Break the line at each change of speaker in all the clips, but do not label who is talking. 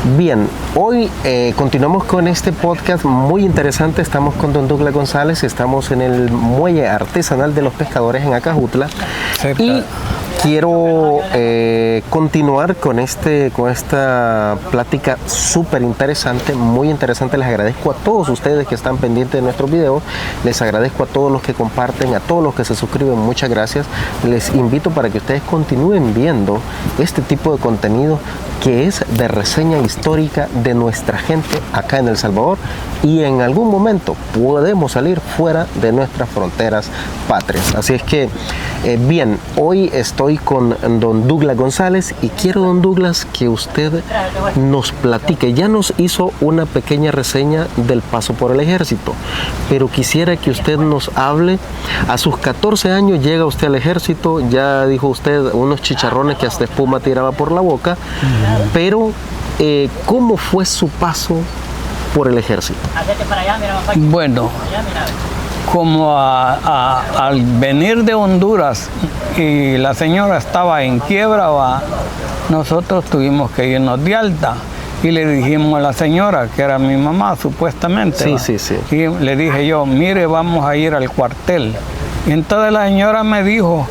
Bien, hoy continuamos con este podcast muy interesante. Estamos con don Douglas González, estamos en el muelle artesanal de los pescadores en Acajutla. Cerca. Y quiero continuar con esta plática súper interesante, muy interesante. Les agradezco a todos ustedes que están pendientes de nuestros videos, les agradezco a todos los que comparten, a todos los que se suscriben, muchas gracias. Les invito para que ustedes continúen viendo este tipo de contenido que es de reseña histórica de nuestra gente acá en El Salvador, y en algún momento podemos salir fuera de nuestras fronteras patrias. Así es que, bien, hoy estoy con don Douglas González y quiero, don Douglas, que usted nos platique. Ya nos hizo una pequeña reseña del paso por el ejército, pero quisiera que usted nos hable. A sus 14 años llega usted al ejército, ya dijo usted unos chicharrones que hasta espuma tiraba por la boca, pero ¿cómo fue su paso por el ejército?
Bueno, como al venir de Honduras y la señora estaba en quiebra, nosotros tuvimos que irnos de alta y le dijimos a la señora, que era mi mamá supuestamente,
sí.
Y le dije yo, mire, vamos a ir al cuartel. Y entonces la señora me dijo,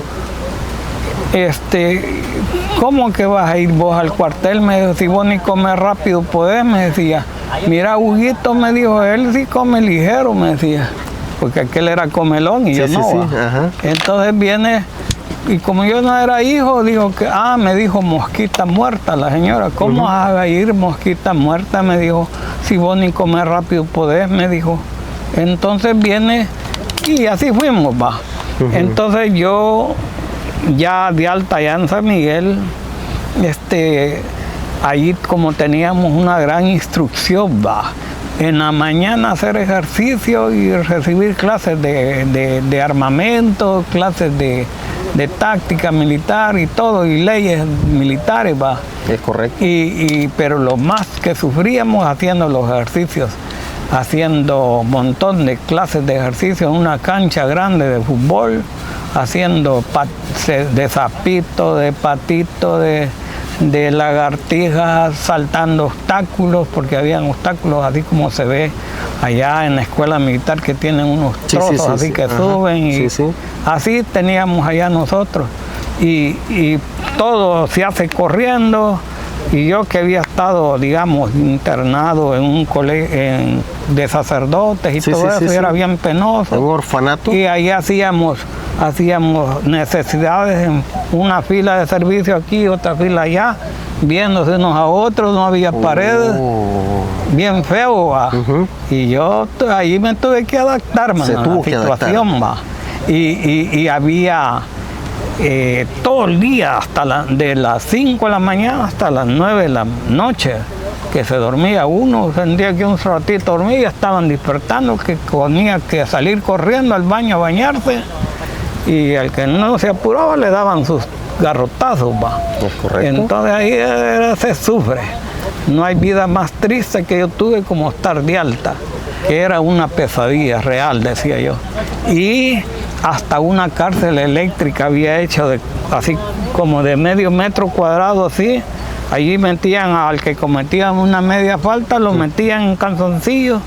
¿cómo que vas a ir vos al cuartel? Me dijo, si vos ni comes rápido podés, me decía. Mira, Huguito, me dijo, él sí come ligero, me decía, porque aquel era comelón y yo no.
Sí. Ajá.
Entonces viene, y como yo no era hijo, dijo que, me dijo, mosquita muerta la señora. ¿Cómo vas a ir mosquita muerta? Me dijo, si vos ni comes rápido podés, me dijo. Entonces viene, y así fuimos, Entonces yo, ya de alta allá en San Miguel, allí como teníamos una gran instrucción, en la mañana hacer ejercicio y recibir clases de armamento, clases de táctica militar y todo, y leyes militares,
Es correcto.
Pero lo más que sufríamos haciendo los ejercicios, haciendo un montón de clases de ejercicio en una cancha grande de fútbol, haciendo de zapito, de patito, de lagartijas, saltando obstáculos, porque habían obstáculos así como se ve allá en la escuela militar, que tienen unos trozos que suben, y así teníamos allá nosotros, y todo se hace corriendo. Y yo, que había estado, digamos, internado en un colegio de sacerdotes y todo eso, era bien penoso.
¿Un orfanato?
Y ahí hacíamos necesidades en una fila de servicio aquí, otra fila allá, viéndose unos a otros, no había paredes, bien feo, Y yo ahí me tuve que adaptarme a la situación, Y había todo el día, de las 5 de la mañana hasta las 9 de la noche, que se dormía uno, sentía que un ratito dormía, estaban despertando, que tenía que salir corriendo al baño a bañarse, y al que no se apuraba le daban sus garrotazos,
Es correcto.
Entonces ahí se sufre. No hay vida más triste que yo tuve como estar de alta, que era una pesadilla real, decía yo. Y hasta una cárcel eléctrica había hecho, así como de medio metro cuadrado, así. Allí metían al que cometía una media falta, lo metían en calzoncillos,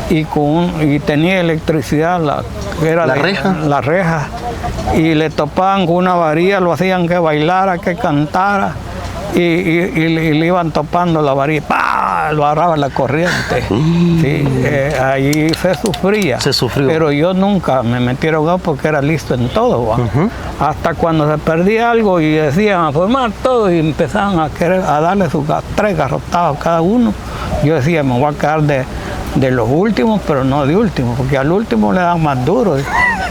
y tenía electricidad, la reja, y le topaban con una varilla, lo hacían que bailara, que cantara, y le iban topando la varilla, ¡pah!, lo agarraba la corriente. Allí se sufría. Pero yo nunca me metí a porque era listo en todo. Hasta cuando se perdía algo y decían a formar todo y empezaban a darle sus 3 garrotados cada uno, yo decía, me voy a quedar de los últimos, pero no de último, porque al último le dan más duro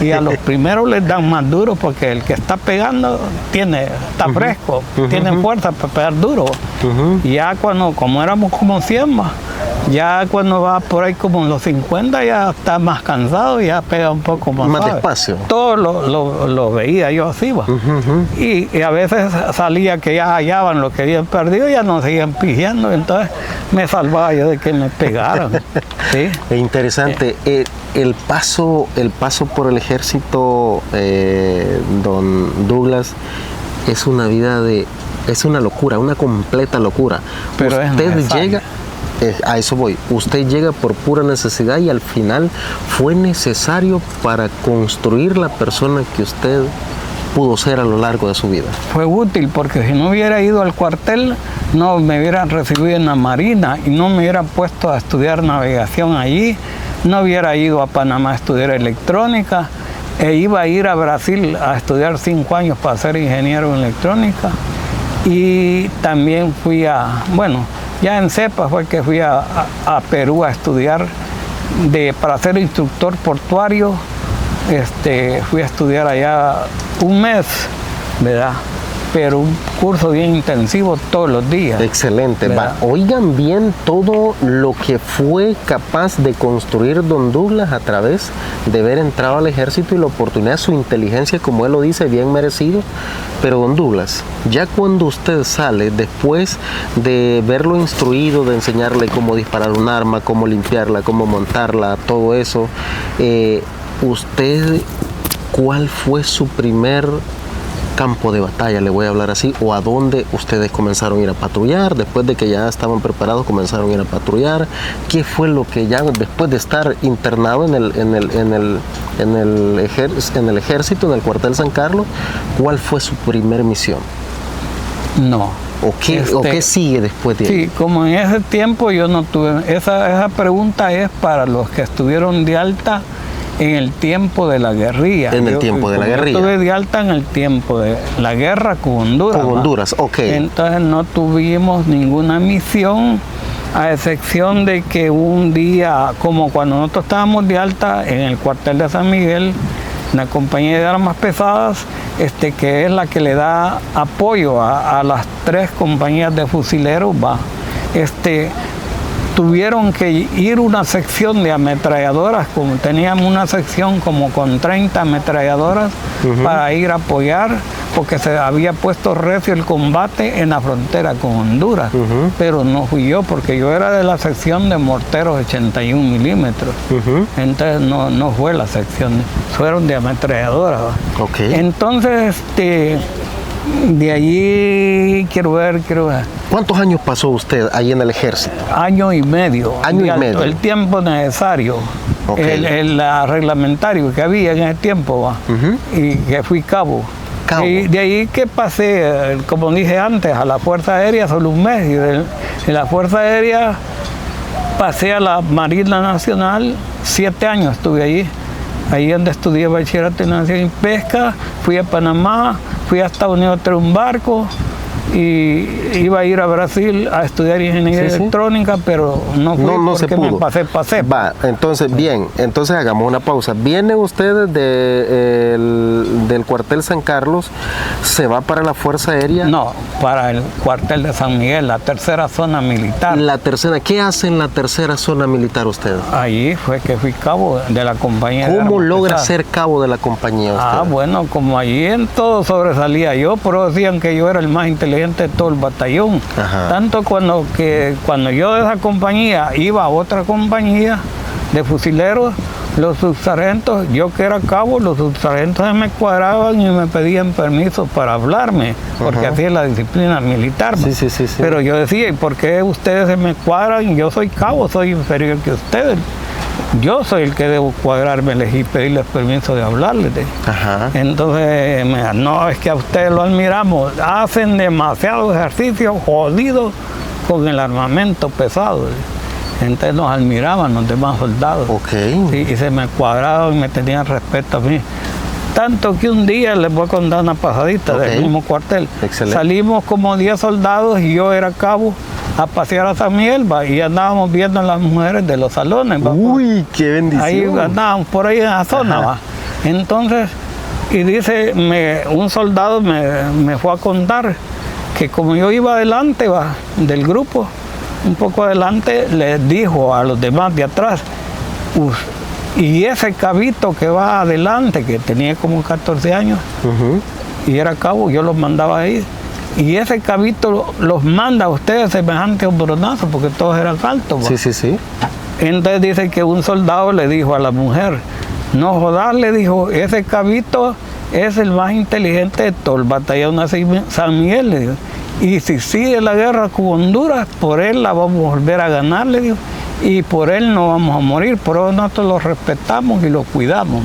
y a los primeros les dan más duro, porque el que está pegando está fresco, tiene fuerza para pegar duro. Y ya como éramos como 100 ya cuando va por ahí como los 50 ya está más cansado y ya pega un poco más
despacio.
Todo lo veía yo así, y a veces salía que ya hallaban lo que habían perdido y ya nos seguían pidiendo, entonces me salvaba yo de que me pegaran.
Interesante. El paso por el ejército, don Douglas, es una vida de Es una locura, una completa locura.
Pero
usted llega, a eso voy, usted llega por pura necesidad y al final fue necesario para construir la persona que usted pudo ser a lo largo de su vida.
Fue útil porque si no hubiera ido al cuartel, no me hubieran recibido en la Marina y no me hubieran puesto a estudiar navegación allí, no hubiera ido a Panamá a estudiar electrónica, e iba a ir a Brasil a estudiar 5 años para ser ingeniero en electrónica. Y también fui ya en CEPA fue que fui a Perú a estudiar para ser instructor portuario. Fui a estudiar allá 1 mes, ¿verdad? Pero un curso bien intensivo todos los días.
Excelente. Oigan bien todo lo que fue capaz de construir don Douglas a través de haber entrado al ejército y la oportunidad, su inteligencia, como él lo dice, bien merecido. Pero don Douglas, ya cuando usted sale, después de verlo instruido, de enseñarle cómo disparar un arma, cómo limpiarla, cómo montarla, todo eso, usted, ¿cuál fue su primer campo de batalla, le voy a hablar así, o a dónde ustedes comenzaron a ir a patrullar? Después de que ya estaban preparados, comenzaron a ir a patrullar. ¿Qué fue lo que ya después de estar internado en el ejército, en el cuartel San Carlos, cuál fue su primer misión?
No.
¿O qué sigue después de ahí?
Sí, como en ese tiempo yo no tuve, esa pregunta es para los que estuvieron de alta en el tiempo de la guerrilla.
En el tiempo de la guerrilla.
Yo estuve de alta en el tiempo de la guerra con Honduras.
Con Honduras, ok.
Entonces no tuvimos ninguna misión, a excepción de que un día, como cuando nosotros estábamos de alta en el cuartel de San Miguel, una compañía de armas pesadas, que es la que le da apoyo a las 3 compañías de fusileros, tuvieron que ir una sección de ametralladoras, como teníamos una sección como con 30 ametralladoras para ir a apoyar, porque se había puesto recio el combate en la frontera con Honduras, pero no fui yo, porque yo era de la sección de morteros 81 milímetros, entonces no fue la sección, fueron de ametralladoras.
Okay.
Entonces, de allí quiero ver.
¿Cuántos años pasó usted ahí en el ejército?
Año y medio. El tiempo necesario, el reglamentario que había en ese tiempo, y que fui cabo. Y de ahí que pasé, como dije antes, a la Fuerza Aérea solo 1 mes, y de la Fuerza Aérea pasé a la Marina Nacional, 7 años estuve ahí donde estudié bachillerato en navegación y pesca, fui a Panamá, fui a Estados Unidos a traer un barco y iba a ir a Brasil a estudiar ingeniería electrónica, pero no fui porque se pudo. Me pasé.
Entonces, bien, entonces hagamos una pausa. Viene usted del cuartel San Carlos, ¿se va para la Fuerza Aérea?
No, para el cuartel de San Miguel, la 3ª zona militar.
La tercera, ¿qué hace en la 3ª zona militar usted?
Ahí fue que fui cabo de la compañía.
¿Cómo logra ser cabo de la compañía usted?
Bueno, como allí en todo sobresalía yo, pero decían que yo era el más inteligente de todo el batallón. Tanto cuando yo de esa compañía iba a otra compañía de fusileros, los subsargentos, yo que era cabo, los subsargentos se me cuadraban y me pedían permiso para hablarme, porque así es la disciplina militar.
Sí.
Pero yo decía, ¿y por qué ustedes se me cuadran? Yo soy cabo, soy inferior que ustedes. Yo soy el que debo cuadrármeles y pedirles permiso de hablarles. Entonces, no, es que a ustedes lo admiramos, hacen demasiado ejercicio jodidos con el armamento pesado. Entonces nos admiraban los demás soldados. Sí, y se me cuadraban y me tenían respeto a mí. Tanto que un día, les voy a contar una pasadita del mismo cuartel.
Excelente.
Salimos como 10 soldados y yo era cabo a pasear a San Miguel, y andábamos viendo a las mujeres de los salones.
Uy, qué bendición.
Ahí andábamos por ahí en la zona. Entonces, y dice, un soldado me fue a contar que como yo iba adelante del grupo, un poco adelante, les dijo a los demás de atrás, y ese cabito que va adelante, que tenía como 14 años, y era cabo, yo los mandaba ahí. Y ese cabito los manda a ustedes semejante hombronazo, porque todos eran altos.
Sí.
Entonces dice que un soldado le dijo a la mujer, no jodas, le dijo, ese cabito es el más inteligente de todo el batallón de San Miguel, le digo. Y si sigue la guerra con Honduras, por él la vamos a volver a ganar, le digo. Y por él no vamos a morir, por eso nosotros lo respetamos y lo cuidamos.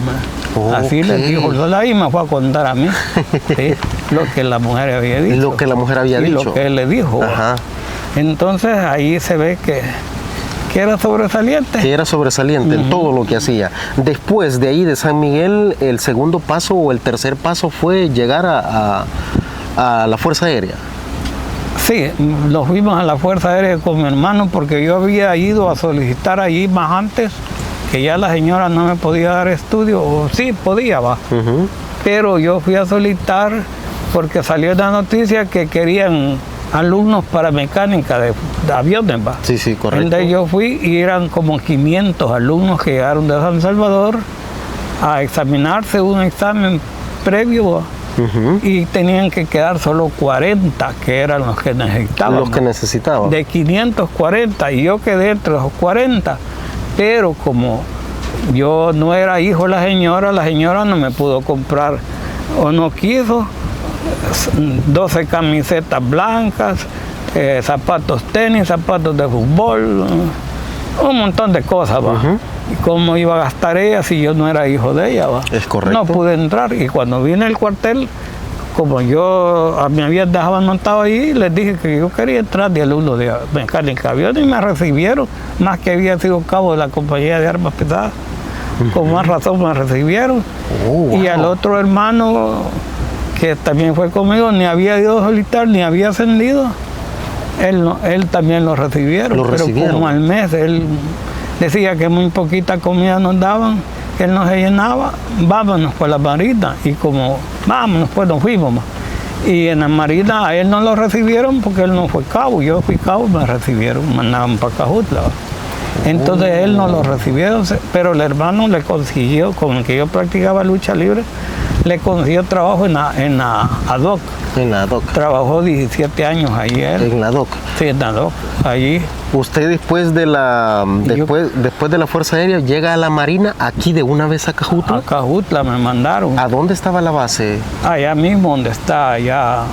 Así les dijo Lola y me fue a contar a mí, ¿sí? Lo que la mujer había dicho.
Lo que la mujer había dicho.
Lo que él le dijo.
Ajá.
Entonces ahí se ve que era sobresaliente.
Que era sobresaliente en todo lo que hacía. Después de ahí de San Miguel, el segundo paso o el tercer paso fue llegar a la Fuerza Aérea.
Sí, nos fuimos a la Fuerza Aérea con mi hermano porque yo había ido a solicitar allí más antes, que ya la señora no me podía dar estudio, o sí podía, va. Pero yo fui a solicitar porque salió la noticia que querían alumnos para mecánica de aviones, va.
Sí, sí, correcto.
Entonces yo fui y eran como 500 alumnos que llegaron de San Salvador a examinarse un examen previo, ¿va? Y tenían que quedar solo 40, que eran los que necesitaban.
Los que necesitaban.
De 540, y yo quedé entre los 40, pero como yo no era hijo de la señora no me pudo comprar, o no quiso, 12 camisetas blancas, zapatos tenis, zapatos de fútbol, un montón de cosas, ¿va? ¿Y cómo iba a gastar ella si yo no era hijo de ella, va?
Es correcto.
No pude entrar, y cuando vine al cuartel, como yo me había dejado anotado ahí, les dije que yo quería entrar de alumno de mecánica de aviones y me recibieron, más que había sido cabo de la compañía de armas pesadas. Con más razón me recibieron. Y al otro hermano, que también fue conmigo, ni había ido a solicitar, ni había ascendido, él también lo recibieron. Pero como al mes, él decía que muy poquita comida nos daban, que él no se llenaba, vámonos por la marina. Y como, vámonos, pues nos fuimos. Y en la marina a él no lo recibieron porque él no fue cabo. Yo fui cabo, me recibieron, me mandaban para Acajutla. Entonces él no lo recibió, pero el hermano le consiguió, con el que yo practicaba lucha libre, le consiguió trabajo en la ADOC.
En la ADOC.
Trabajó 17 años ahí él.
En la ADOC.
Sí, en la ADOC, allí.
Usted después de la Fuerza Aérea llega a la Marina, aquí de una vez a Acajutla.
A Acajutla me mandaron.
¿A dónde estaba la base?
Allá mismo donde está allá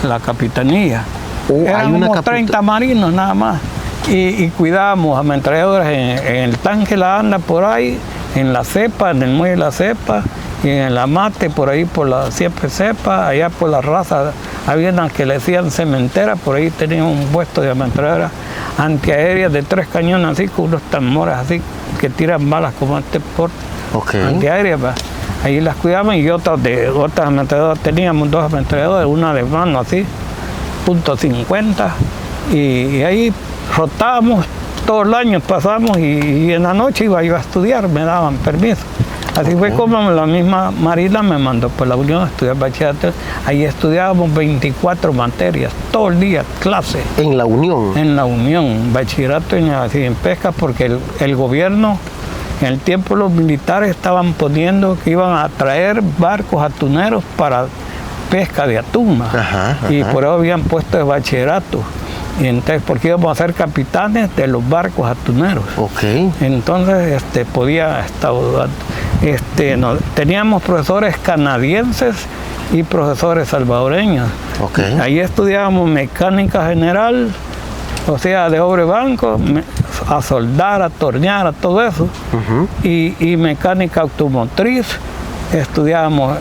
la capitanía. Eran unos 30 marinos nada más. Y cuidábamos a ametralladoras en el tanque La Anda por ahí, en la cepa, en el muelle de la cepa, y en la mate por ahí por la siempre cepa, allá por la raza, había unas que le decían cementera, por ahí teníamos un puesto de ametralladoras antiaéreas de 3 cañones así, con unos tambores así, que tiran balas como este porte, antiaéreas, ahí las cuidamos, y otras ametralladoras, teníamos 2 ametralladoras, una de mano así, .50, y ahí rotábamos todo el año, pasamos y en la noche iba yo a estudiar, me daban permiso. Así fue como la misma Marina me mandó por la Unión a estudiar bachillerato. Ahí estudiábamos 24 materias, todo el día, clase.
¿En la Unión?
En la Unión, bachillerato en pesca, porque el gobierno, en el tiempo los militares estaban poniendo que iban a traer barcos atuneros para pesca de atún. Y por eso habían puesto de bachillerato. Y entonces, porque íbamos a ser capitanes de los barcos atuneros. Entonces, teníamos profesores canadienses y profesores salvadoreños. Ahí estudiábamos mecánica general, o sea, de obre banco, a soldar, a tornear, a todo eso. Y mecánica automotriz, estudiábamos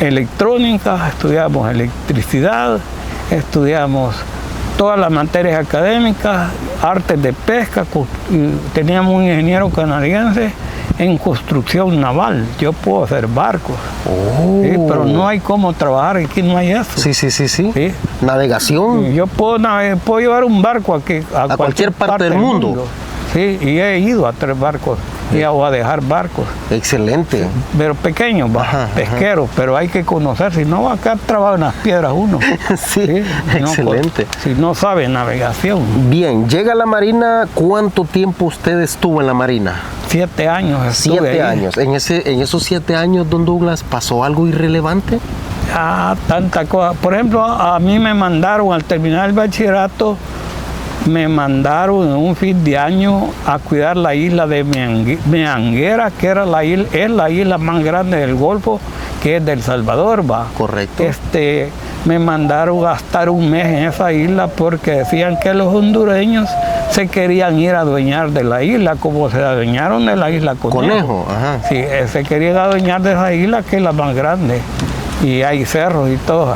electrónica, estudiábamos electricidad, estudiábamos todas las materias académicas, artes de pesca, teníamos un ingeniero canadiense en construcción naval. Yo puedo hacer barcos, ¿sí? Pero no hay cómo trabajar aquí, no hay eso.
Sí. Navegación.
Yo puedo llevar un barco aquí, a cualquier parte del mundo. Sí, y he ido a 3 barcos o a dejar barcos.
Excelente.
Pero pequeños, pesqueros, pero hay que conocer, si no acá trabaja en las piedras uno.
Sí, excelente.
Si no sabe navegación.
Bien, llega a la Marina, ¿cuánto tiempo usted estuvo en la Marina?
7 años estuve
7
ahí.
años. En esos 7 años, don Douglas, ¿pasó algo irrelevante?
Tanta cosa. Por ejemplo, a mí me mandaron al terminar el bachillerato, me mandaron en un fin de año a cuidar la isla de Meanguera, que es la isla más grande del Golfo, que es de El Salvador, va.
Correcto.
Me mandaron a estar un mes en esa isla porque decían que los hondureños se querían ir a adueñar de la isla, como se adueñaron de la isla Conejo.
Ajá.
Sí, se querían adueñar de esa isla, que es la más grande, y hay cerros y todo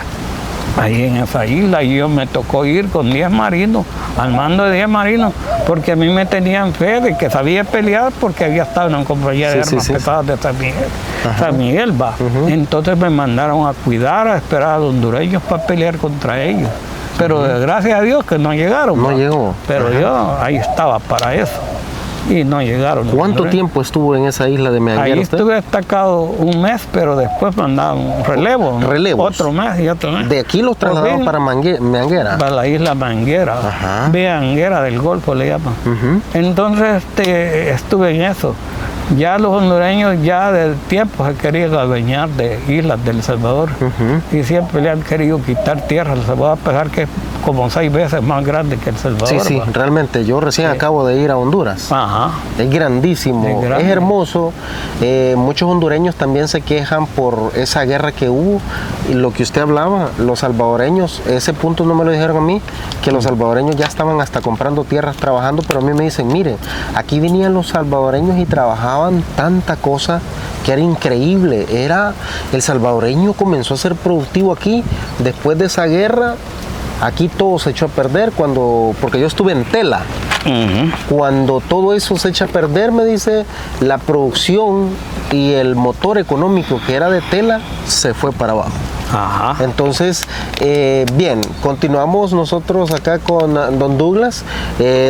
ahí en esa isla, y yo me tocó ir con 10 marinos, al mando de 10 marinos, porque a mí me tenían fe de que sabía pelear porque había estado en una compañía de armas pesadas de San Miguel, va. Entonces me mandaron a cuidar, a esperar a los hondureños para pelear contra ellos. Pero gracias a Dios que no llegaron.
No llegó.
Pero yo ahí estaba para eso. Y no llegaron.
¿Cuánto tiempo estuvo en esa isla de Meanguera
Ahí
usted?
estuve destacado un mes, pero después mandaron relevos. Otro mes y otro mes.
¿De aquí los trasladaron para Meanguera?
Para la isla Meanguera. Meanguera del Golfo le llaman. Entonces estuve en eso. Ya los hondureños ya del tiempo se querían adueñar de islas del Salvador. Y siempre le han querido quitar tierra al Salvador, a pesar que es como 6 veces más grande que El Salvador.
Sí, sí, realmente. Yo recién acabo de ir a Honduras. Es grandísimo, es hermoso. Muchos hondureños también se quejan por esa guerra que hubo. Y lo que usted hablaba, los salvadoreños, ese punto no me lo dijeron a mí, que los salvadoreños ya estaban hasta comprando tierras, trabajando, pero a mí me dicen, miren, aquí venían los salvadoreños y trabajaban tanta cosa que era increíble. El salvadoreño comenzó a ser productivo aquí después de esa guerra. Aquí todo se echó a perder porque yo estuve en tela. Cuando todo eso se echa a perder, me dice, la producción y el motor económico que era de tela se fue para abajo. Entonces, bien, continuamos nosotros acá con don Douglas.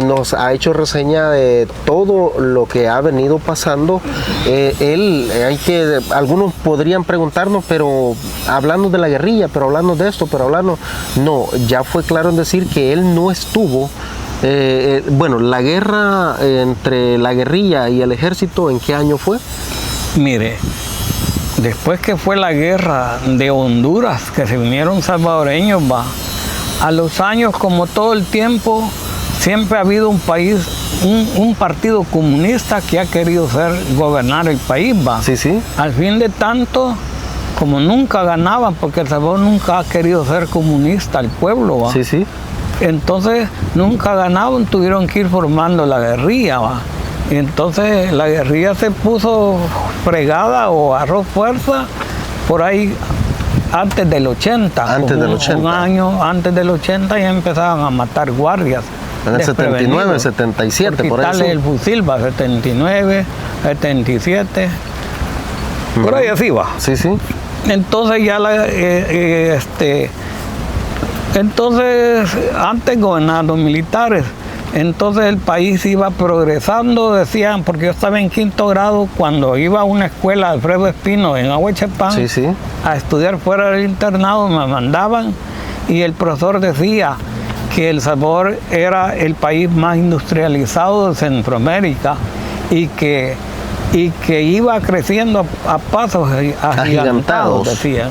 Nos ha hecho reseña de todo lo que ha venido pasando. Algunos podrían preguntarnos, pero hablando de la guerrilla, pero hablando de esto, no, ya fue claro en decir que él no estuvo. Bueno, la guerra entre la guerrilla y el ejército, ¿en qué año fue?
Mire, después que fue la guerra de Honduras, que se vinieron salvadoreños, a los años, como todo el tiempo, siempre ha habido un país, un partido comunista que ha querido gobernar el país,
Sí.
Al fin de tanto, como nunca ganaban, porque El Salvador nunca ha querido ser comunista, el pueblo,
Sí.
Entonces, nunca ganaban, tuvieron que ir formando la guerrilla, Y entonces la guerrilla se puso fregada o agarró fuerza por ahí antes del 80. Un año antes del 80 ya empezaban a matar guardias.
En el 79, 77, por eso.
el fusil, 79, 77. Por ahí así va.
Sí.
Entonces ya entonces antes gobernaban los militares. Entonces el país iba progresando, decían, porque yo estaba en 5º grado cuando iba a una escuela Alfredo Espino en Ahuechapán a estudiar fuera del internado, me mandaban y el profesor decía que El Salvador era el país más industrializado de Centroamérica y que iba creciendo a pasos agigantados, decían.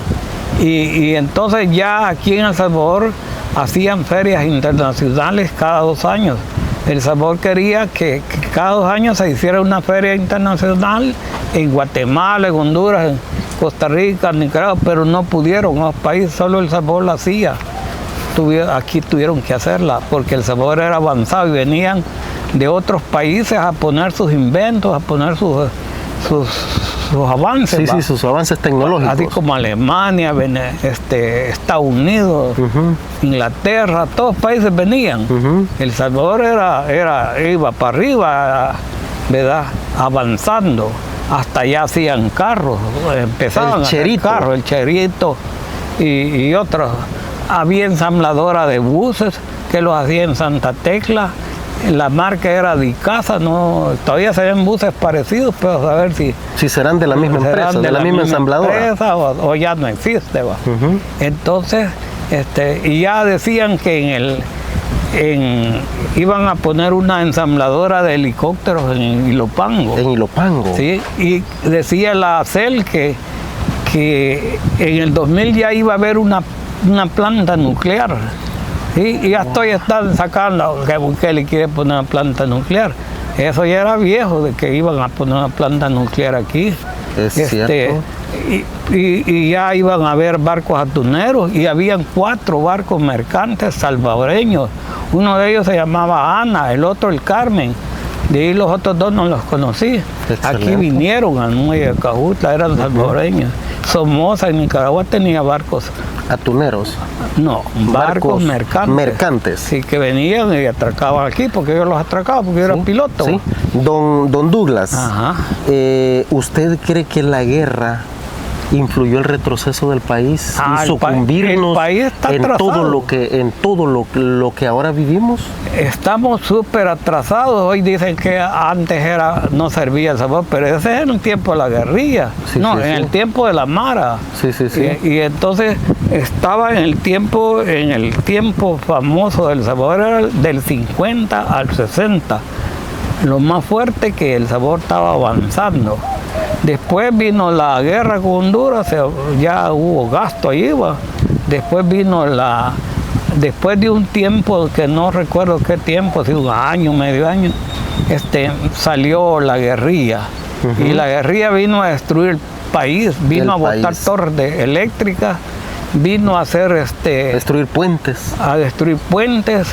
Y entonces ya aquí en El Salvador hacían ferias internacionales cada 2 años. El Salvador quería que cada 2 años se hiciera una feria internacional en Guatemala, en Honduras, en Costa Rica, en Nicaragua, pero no pudieron, los países, solo El Salvador la hacía. Aquí tuvieron que hacerla porque El Salvador era avanzado y venían de otros países a poner sus inventos, a poner sus avances.
Sí, sus avances tecnológicos.
Así como Alemania, Estados Unidos, Inglaterra, todos los países venían. El Salvador iba para arriba, ¿verdad? Avanzando. Hasta allá hacían carros, empezaban a hacer carros, el Cherito y otros. Había ensambladora de buses que los hacía en Santa Tecla. La marca era Dicasa, todavía se ven buses parecidos, pero a ver si
serán de la misma empresa, de la misma ensambladora.
O ya no existe. Entonces, y ya decían que iban a poner una ensambladora de helicópteros en Ilopango.
En Ilopango.
Sí, y decía la CEL que en el 2000 ya iba a haber una planta nuclear. Y ya están sacando que Bukele quiere poner una planta nuclear. Eso ya era viejo de que iban a poner una planta nuclear aquí.
Es cierto.
y ya iban a haber barcos atuneros y habían 4 barcos mercantes salvadoreños. Uno de ellos se llamaba Ana, el otro el Carmen. De ahí los otros 2 no los conocí.
Excelente.
Aquí vinieron al muelle de Cajutla, eran salvadoreños. Somoza en Nicaragua tenía barcos.
Atuneros.
No, barcos mercantes.
Mercantes.
Sí, que venían y atracaban aquí, porque yo los atracaba, porque yo era piloto.
Sí. Don Douglas,
Ajá.
¿usted cree que la guerra influyó el retroceso del país y
el
sucumbirnos
país está
en
atrasado.
todo lo que ahora vivimos?
Estamos súper atrasados. Hoy dicen que antes no servía el sabor, pero ese es en el tiempo de la guerrilla.
Sí,
no,
sí,
en
sí.
el tiempo de la Mara.
Sí, sí, sí.
Y entonces estaba en el tiempo famoso del sabor, era del 50 al 60. Lo más fuerte que el sabor estaba avanzando. Después vino la guerra con Honduras, ya hubo gasto ahí, va. Después vino después de un tiempo que no recuerdo qué tiempo, si un año, medio año, salió la guerrilla. Y la guerrilla vino a destruir el país, vino a botar torres eléctricas, vino a hacer
destruir puentes.
A destruir puentes,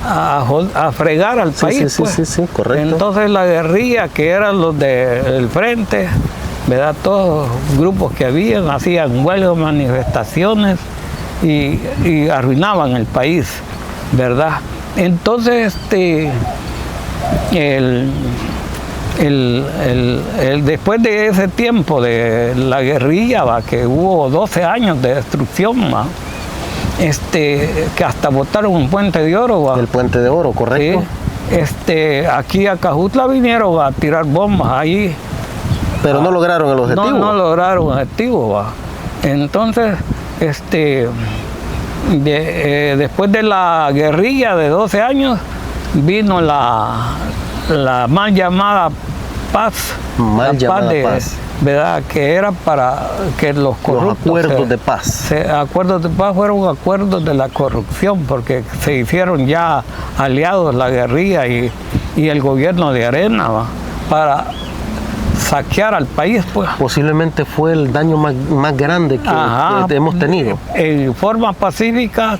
a fregar al país.
Sí, correcto.
Entonces la guerrilla, que eran los del frente, ¿verdad? Todos los grupos que habían, hacían huelgas, manifestaciones y arruinaban el país, ¿verdad? Entonces después de ese tiempo de la guerrilla, que hubo 12 años de destrucción, que hasta botaron un puente de oro.
El puente de oro, correcto.
Sí. Aquí a Cajutla vinieron a tirar bombas ahí.
Pero no lograron el objetivo.
No lograron el objetivo. Entonces, después de la guerrilla de 12 años, vino la mal llamada paz.
Mal llamada paz.
¿Verdad? Que era para que los corruptos...
Los acuerdos de paz.
Acuerdos de paz fueron acuerdos de la corrupción, porque se hicieron ya aliados la guerrilla y el gobierno de Arena, para saquear al país, pues.
Posiblemente fue el daño más grande que hemos tenido.
En forma pacífica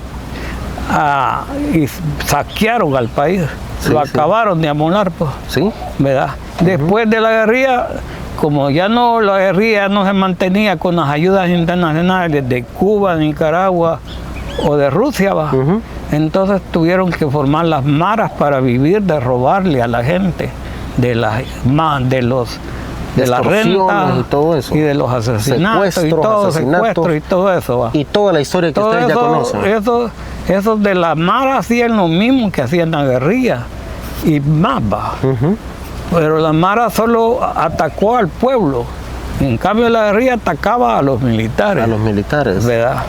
y saquearon al país.
Sí,
lo
sí.
acabaron de amolar, pues.
Sí.
¿Verdad? Después de la guerrilla, como ya no, la guerrilla no se mantenía con las ayudas internacionales de Cuba, Nicaragua o de Rusia, entonces tuvieron que formar las maras para vivir de robarle a la gente de la renta
y todo eso.
Y de los asesinatos secuestros y todo eso.
Y toda la historia que ustedes ya conocen.
Esos de la Mara hacían lo mismo que hacían la guerrilla y más. Pero la Mara solo atacó al pueblo. En cambio la guerrilla atacaba a los militares.
A los militares.
¿Verdad?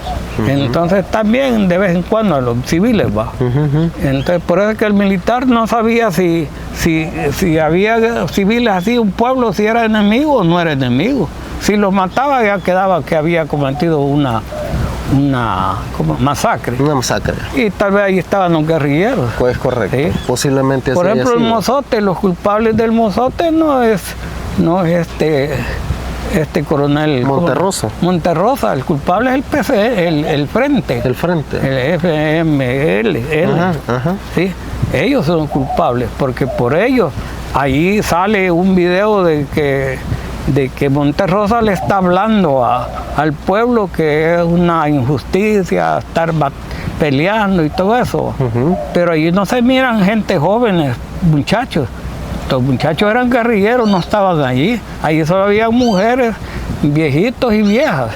Entonces también de vez en cuando a los civiles, Entonces por eso es que el militar no sabía si había civiles así, un pueblo, si era enemigo o no era enemigo. Si los mataba ya quedaba que había cometido una masacre.
Una masacre.
Y tal vez ahí estaban los guerrilleros.
Pues correcto. ¿Sí? Posiblemente
por ejemplo, el mozote, los culpables del mozote no es coronel Monterrosa, el culpable es el PC, el Frente.
El Frente.
El FML. ¿Sí? Ellos son culpables, porque por ellos ahí sale un video de que Monterrosa le está hablando al pueblo que es una injusticia estar peleando y todo eso. Pero allí no se miran gente jóvenes, muchachos. Los muchachos eran guerrilleros, no estaban allí. Allí solo había mujeres, viejitos y viejas.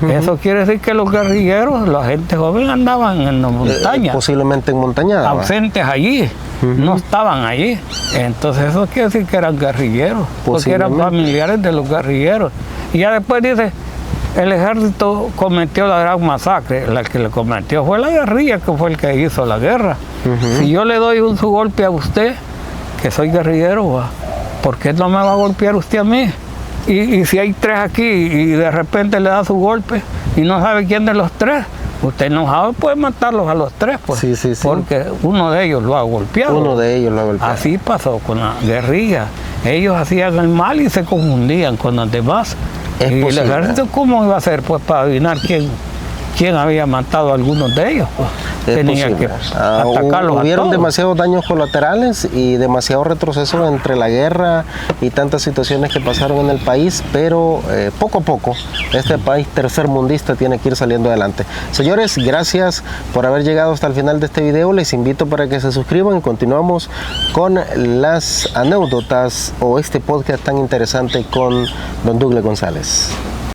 Eso quiere decir que los guerrilleros, la gente joven, andaban en las montañas.
Posiblemente en montaña.
Ausentes allí, no estaban allí. Entonces eso quiere decir que eran guerrilleros, porque eran familiares de los guerrilleros. Y ya después dice, el ejército cometió la gran masacre. La que le cometió fue la guerrilla, que fue el que hizo la guerra. Si yo le doy su golpe a usted, que soy guerrillero, ¿por qué no me va a golpear usted a mí? Y si hay 3 aquí y de repente le da su golpe y no sabe quién de los 3, usted enojado puede matarlos a los 3, pues, porque uno de ellos lo ha golpeado.
Uno de ellos lo ha golpeado.
Así pasó con la guerrilla. Ellos hacían el mal y se confundían con los demás.
Es
y
posible.
el ejército, ¿cómo iba a hacer? Pues para adivinar quién había matado a algunos de ellos. Pues, tenía que atacarlos.
Hubieron
a todos.
demasiados daños colaterales y demasiado retroceso entre la guerra y tantas situaciones que pasaron en el país, pero poco a poco este país tercermundista tiene que ir saliendo adelante. Señores, gracias por haber llegado hasta el final de este video. Les invito para que se suscriban y continuamos con las anécdotas o este podcast tan interesante con don Douglas González.